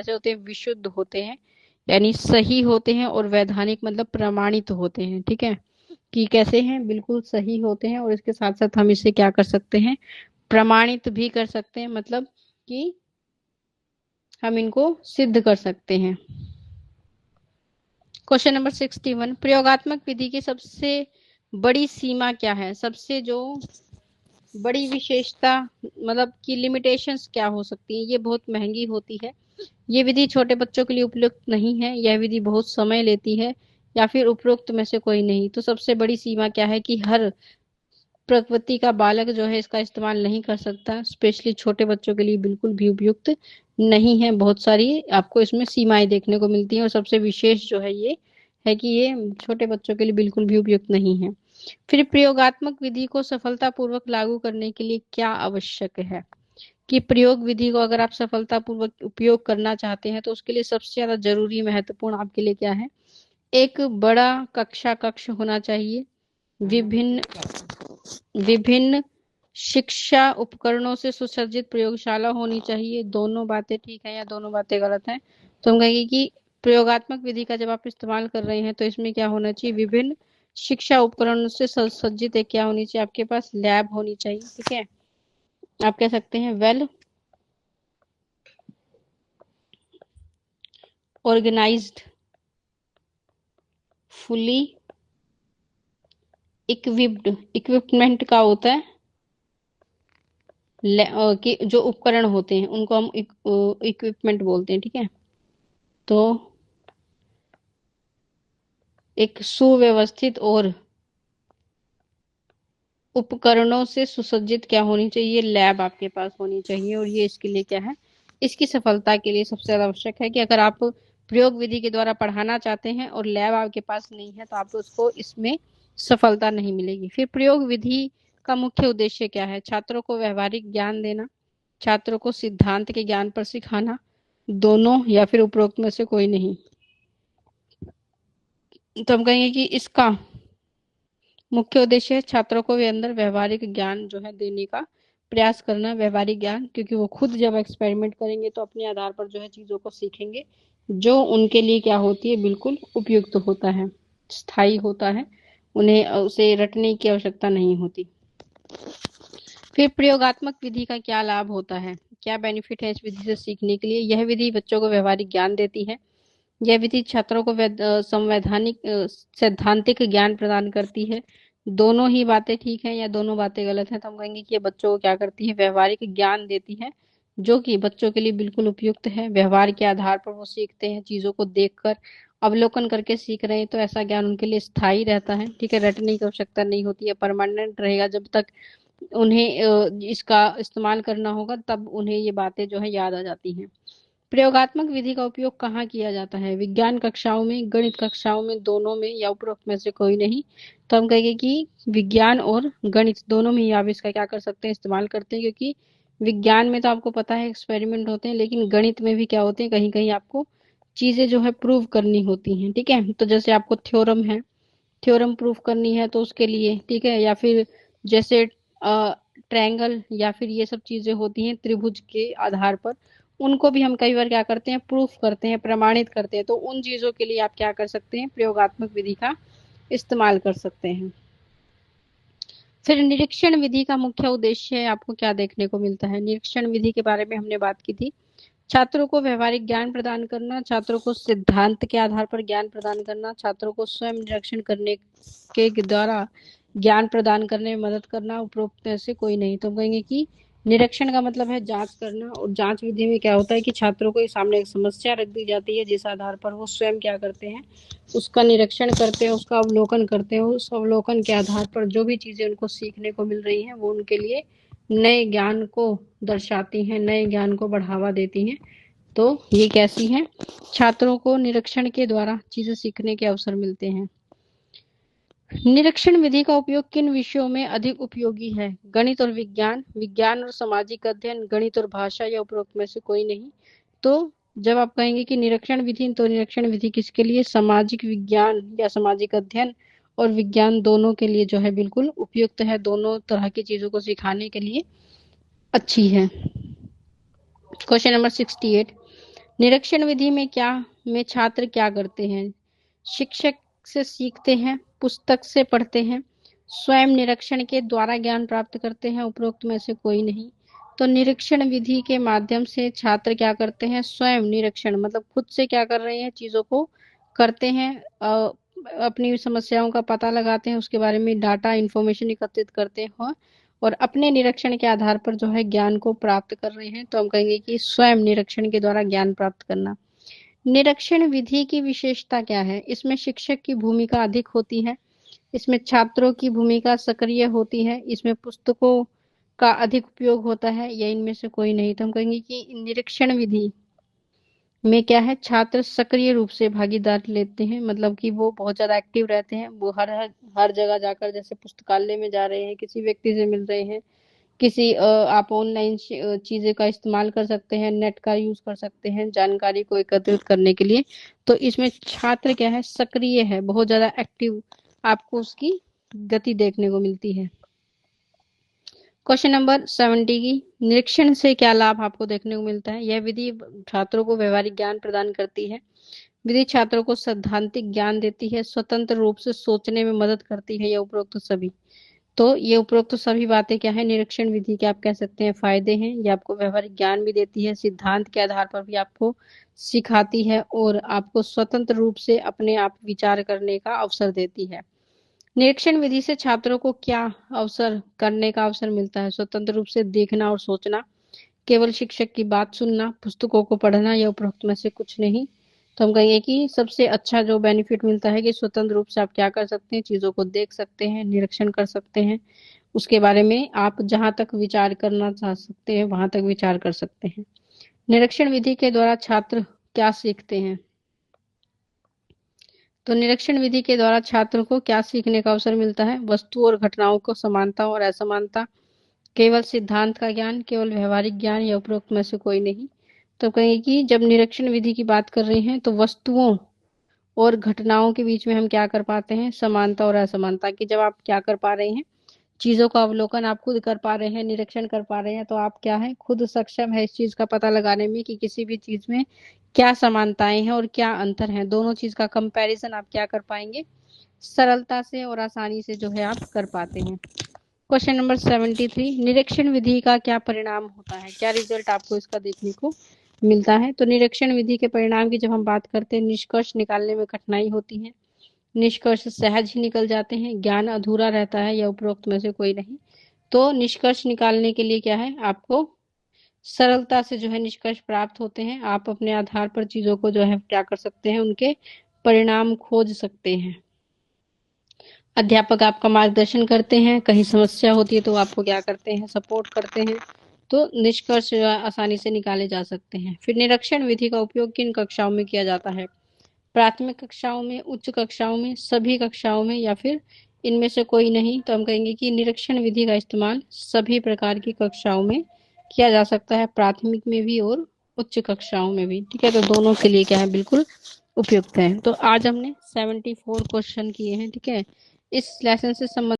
कैसे होते हैं, विशुद्ध होते हैं, यानी सही होते हैं, और वैधानिक मतलब प्रमाणित होते हैं। ठीक है, कि कैसे हैं, बिल्कुल सही होते हैं, और इसके साथ साथ हम इसे क्या कर सकते हैं, प्रमाणित भी कर सकते हैं, मतलब कि हम इनको सिद्ध कर सकते हैं। क्वेश्चन नंबर 61, प्रयोगात्मक विधि की सबसे बड़ी सीमा क्या है, सबसे जो बड़ी विशेषता मतलब कि लिमिटेशंस क्या हो सकती है। ये बहुत महंगी होती है, ये विधि छोटे बच्चों के लिए उपयुक्त नहीं है, यह विधि बहुत समय लेती है, या फिर उपरोक्त में से कोई नहीं। तो सबसे बड़ी सीमा क्या है कि हर प्रकृति का बालक जो है इसका इस्तेमाल नहीं कर सकता, स्पेशली छोटे बच्चों के लिए बिल्कुल भी उपयुक्त नहीं है। बहुत सारी आपको इसमें सीमाएं देखने को मिलती हैं, और सबसे विशेष जो है ये है कि ये छोटे बच्चों के लिए बिल्कुल भी उपयुक्त नहीं है। फिर प्रयोगात्मक विधि को सफलतापूर्वक लागू करने के लिए क्या आवश्यक है, कि प्रयोग विधि को अगर आप सफलतापूर्वक उपयोग करना चाहते हैं तो उसके लिए सबसे ज्यादा जरूरी महत्वपूर्ण आपके लिए क्या है, एक बड़ा कक्षा कक्ष होना चाहिए, विभिन्न विभिन्न शिक्षा उपकरणों से सुसज्जित प्रयोगशाला होनी चाहिए। दोनों बातें ठीक है या दोनों बातें गलत हैं? तो हम कहेंगे कि प्रयोगात्मक विधि का जब आप इस्तेमाल कर रहे हैं तो इसमें क्या होना चाहिए, विभिन्न शिक्षा उपकरणों से सुसज्जित एक क्या होनी चाहिए, आपके पास लैब होनी चाहिए। ठीक है, आप कह सकते हैं well organised, fully equipped, equipment का होता है कि जो उपकरण होते हैं उनको हम इक्विपमेंट बोलते हैं। ठीक है, तो एक सुव्यवस्थित और उपकरणों से सुसज्जित क्या होनी चाहिए, लैब आपके पास होनी चाहिए। और ये इसके लिए क्या है, इसकी सफलता के लिए सबसे ज्यादा आवश्यक है कि अगर आप प्रयोग विधि के द्वारा पढ़ाना चाहते हैं और लैब आपके पास नहीं है तो आपको उसको इसमें सफलता नहीं मिलेगी। फिर प्रयोग विधि का मुख्य उद्देश्य क्या है, छात्रों को व्यवहारिक ज्ञान देना, छात्रों को सिद्धांत के ज्ञान पर सिखाना, दोनों या फिर उपरोक्त में से कोई नहीं। तो हम कहेंगे कि इसका मुख्य उद्देश्य है छात्रों को वे अंदर व्यवहारिक ज्ञान जो है देने का प्रयास करना, व्यवहारिक ज्ञान, क्योंकि वो खुद जब एक्सपेरिमेंट करेंगे तो अपने आधार पर जो है चीजों को सीखेंगे जो उनके लिए क्या होती है, बिल्कुल उपयुक्त होता है, स्थायी होता है, उन्हें उसे रटने की आवश्यकता नहीं होती। फिर प्रयोगात्मक विधि का क्या लाभ होता है, क्या बेनिफिट है इस विधि से सीखने के लिए। यह विधि बच्चों को व्यवहारिक ज्ञान देती है, यह विधि छात्रों को संवैधानिक सैद्धांतिक ज्ञान प्रदान करती है। दोनों ही बातें ठीक है या दोनों बातें गलत हैं? तो हम कहेंगे कि ये बच्चों को क्या करती है, व्यवहारिक ज्ञान देती है, जो कि बच्चों के लिए बिल्कुल उपयुक्त है। व्यवहार के आधार पर वो सीखते हैं, चीजों को देखकर अवलोकन करके सीख रहे हैं, तो ऐसा ज्ञान उनके लिए स्थायी रहता है। ठीक है, रटने की आवश्यकता नहीं होती है, परमानेंट रहेगा। जब तक उन्हें इसका इस्तेमाल करना होगा तब उन्हें ये बातें जो है याद आ जाती हैं। प्रयोगात्मक विधि का उपयोग कहाँ किया जाता है, विज्ञान कक्षाओं में, गणित कक्षाओं में, दोनों में, या उपरोक्त में से कोई नहीं? तो हम कहेंगे कि विज्ञान और गणित दोनों में ही आप इसका क्या कर सकते हैं, इस्तेमाल करते हैं। क्योंकि विज्ञान में तो आपको पता है एक्सपेरिमेंट होते हैं, लेकिन गणित में भी क्या होते हैं, कहीं कहीं आपको चीजें जो है प्रूव करनी होती हैं। ठीक है, तो जैसे आपको थ्योरम है, थ्योरम प्रूफ करनी है तो उसके लिए, ठीक है, या फिर जैसे ट्रायंगल या फिर ये सब चीजें होती हैं त्रिभुज के आधार पर, उनको भी हम कई बार क्या करते हैं, प्रूफ करते हैं, प्रमाणित करते हैं। तो उन चीजों के लिए आप क्या कर सकते हैं, प्रयोगात्मक विधि का इस्तेमाल कर सकते हैं। फिर निरीक्षण विधि का मुख्य उद्देश्य आपको क्या देखने को मिलता है, निरीक्षण विधि के बारे में हमने बात की थी, छात्रों को व्यवहारिक ज्ञान प्रदान करना, छात्रों को सिद्धांत के आधार पर ज्ञान प्रदान करना, छात्रों को स्वयं निरीक्षण करने के द्वारा ज्ञान प्रदान करने में मदद करना, उपरोक्त से कोई नहीं। तो हम कहेंगे कि निरीक्षण का मतलब है जांच करना, और जांच विधि में क्या होता है कि छात्रों को सामने एक समस्या रख दी जाती है जिस आधार पर वो स्वयं क्या करते हैं, उसका निरीक्षण करते हैं, उसका अवलोकन करते हैं। उस अवलोकन के आधार पर जो भी चीजें उनको सीखने को मिल रही हैं वो उनके लिए नए ज्ञान को दर्शाती हैं, नए ज्ञान को बढ़ावा देती हैं। तो ये कैसी है, छात्रों को निरीक्षण के द्वारा चीजें सीखने के अवसर मिलते हैं। निरीक्षण विधि का उपयोग किन विषयों में अधिक उपयोगी है, गणित और विज्ञान, विज्ञान और सामाजिक अध्ययन, गणित और भाषा, या उपरोक्त में से कोई नहीं? तो जब आप कहेंगे कि निरीक्षण विधि, तो निरीक्षण विधि किसके लिए, सामाजिक विज्ञान या सामाजिक अध्ययन और विज्ञान दोनों के लिए जो है बिल्कुल उपयुक्त है, दोनों तरह की चीजों को सिखाने के लिए अच्छी है। क्वेश्चन नंबर 68, निरीक्षण विधि में छात्र क्या करते हैं? शिक्षक से सीखते हैं, पुस्तक से पढ़ते हैं, स्वयं निरीक्षण के द्वारा ज्ञान प्राप्त करते हैं, उपरोक्त में से कोई नहीं। तो निरीक्षण विधि के माध्यम से छात्र क्या करते हैं? स्वयं निरीक्षण मतलब खुद से क्या कर रहे हैं, चीजों को करते हैं, अपनी समस्याओं का पता लगाते हैं, उसके बारे में डाटा इंफॉर्मेशन एकत्रित करते हैं और अपने निरीक्षण के आधार पर जो है ज्ञान को प्राप्त कर रहे हैं। तो हम कहेंगे कि स्वयं निरीक्षण के द्वारा ज्ञान प्राप्त करना। निरीक्षण विधि की विशेषता क्या है? इसमें शिक्षक की भूमिका अधिक होती है, इसमें छात्रों की भूमिका सक्रिय होती है, इसमें पुस्तकों का अधिक उपयोग होता है, या इनमें से कोई नहीं। तो हम कहेंगे कि निरीक्षण विधि में क्या है, छात्र सक्रिय रूप से भागीदारी लेते हैं, मतलब कि वो बहुत ज्यादा एक्टिव रहते हैं। वो हर जगह जाकर, जैसे पुस्तकालय में जा रहे हैं, किसी व्यक्ति से मिल रहे हैं, किसी आप ऑनलाइन चीजें का इस्तेमाल कर सकते हैं, नेट का यूज कर सकते हैं जानकारी को एकत्रित करने के लिए। तो इसमें छात्र क्या है, सक्रिय है, बहुत ज्यादा एक्टिव आपको उसकी गति देखने को मिलती है। क्वेश्चन नंबर 70 की, निरीक्षण से क्या लाभ आपको देखने को मिलता है? यह विधि छात्रों को व्यवहारिक ज्ञान प्रदान करती है। विधि छात्रों को सैद्धांतिक ज्ञान देती है, स्वतंत्र रूप से सोचने में मदद करती है, या उपरोक्त सभी। तो ये उपरोक्त सभी बातें क्या है, निरीक्षण विधि के आप कह सकते हैं फायदे हैं। ये आपको व्यवहारिक ज्ञान भी देती है, सिद्धांत के आधार पर भी आपको सिखाती है, और आपको स्वतंत्र रूप से अपने आप विचार करने का अवसर देती है। निरीक्षण विधि से छात्रों को क्या अवसर करने का अवसर मिलता है? स्वतंत्र रूप से देखना और सोचना, केवल शिक्षक की बात सुनना, पुस्तकों को पढ़ना, या उपरोक्त में से कुछ नहीं। तो हम कहेंगे कि सबसे अच्छा जो बेनिफिट मिलता है कि स्वतंत्र रूप से आप क्या कर सकते हैं, चीजों को देख सकते हैं, निरीक्षण कर सकते हैं, उसके बारे में आप जहां तक विचार करना चाह सकते हैं वहां तक विचार कर सकते हैं। निरीक्षण विधि के द्वारा छात्र क्या सीखते हैं? तो निरीक्षण विधि के द्वारा छात्र को क्या सीखने का अवसर मिलता है? वस्तु और घटनाओं को समानता और असमानता, केवल सिद्धांत का ज्ञान, केवल व्यवहारिक ज्ञान, या उपरोक्त में से कोई नहीं। तो कहेंगे कि जब निरीक्षण विधि की बात कर रहे हैं तो वस्तुओं और घटनाओं के बीच में हम क्या कर पाते हैं, समानता और असमानता की। जब आप क्या कर पा रहे हैं, चीजों का अवलोकन आप खुद कर पा रहे हैं, निरीक्षण कर पा रहे हैं, तो आप क्या है, खुद सक्षम है इस चीज का पता लगाने में कि किसी भी चीज में क्या समानताएं हैं और क्या अंतर है। दोनों चीज का कंपैरिजन आप क्या कर पाएंगे, सरलता से और आसानी से जो है आप कर पाते हैं। क्वेश्चन नंबर 73, निरीक्षण विधि का क्या परिणाम होता है? क्या रिजल्ट आपको इसका देखने को मिलता है? तो निरीक्षण विधि के परिणाम की जब हम बात करते हैं, निष्कर्ष निकालने में कठिनाई होती है, निष्कर्ष सहज ही निकल जाते हैं, ज्ञान अधूरा रहता है, या उपरोक्त में से कोई नहीं। तो निष्कर्ष निकालने के लिए क्या है, आपको सरलता से जो है निष्कर्ष प्राप्त होते हैं। आप अपने आधार पर चीजों को जो है क्या कर सकते हैं, उनके परिणाम खोज सकते हैं। अध्यापक आपका मार्गदर्शन करते हैं, कहीं समस्या होती है तो आपको क्या करते हैं, सपोर्ट करते हैं। तो निष्कर्ष आसानी से निकाले जा सकते हैं। फिर निरीक्षण विधि का उपयोग किन कक्षाओं में किया जाता है? प्राथमिक कक्षाओं में, उच्च कक्षाओं में, सभी कक्षाओं में, या फिर इनमें से कोई नहीं। तो हम कहेंगे कि निरीक्षण विधि का इस्तेमाल सभी प्रकार की कक्षाओं में किया जा सकता है, प्राथमिक में भी और उच्च कक्षाओं में भी। ठीक है, तो दोनों के लिए क्या है, बिल्कुल उपयुक्त है। तो आज हमने 74 क्वेश्चन किए हैं। ठीक है, इस लेसन से संबंधित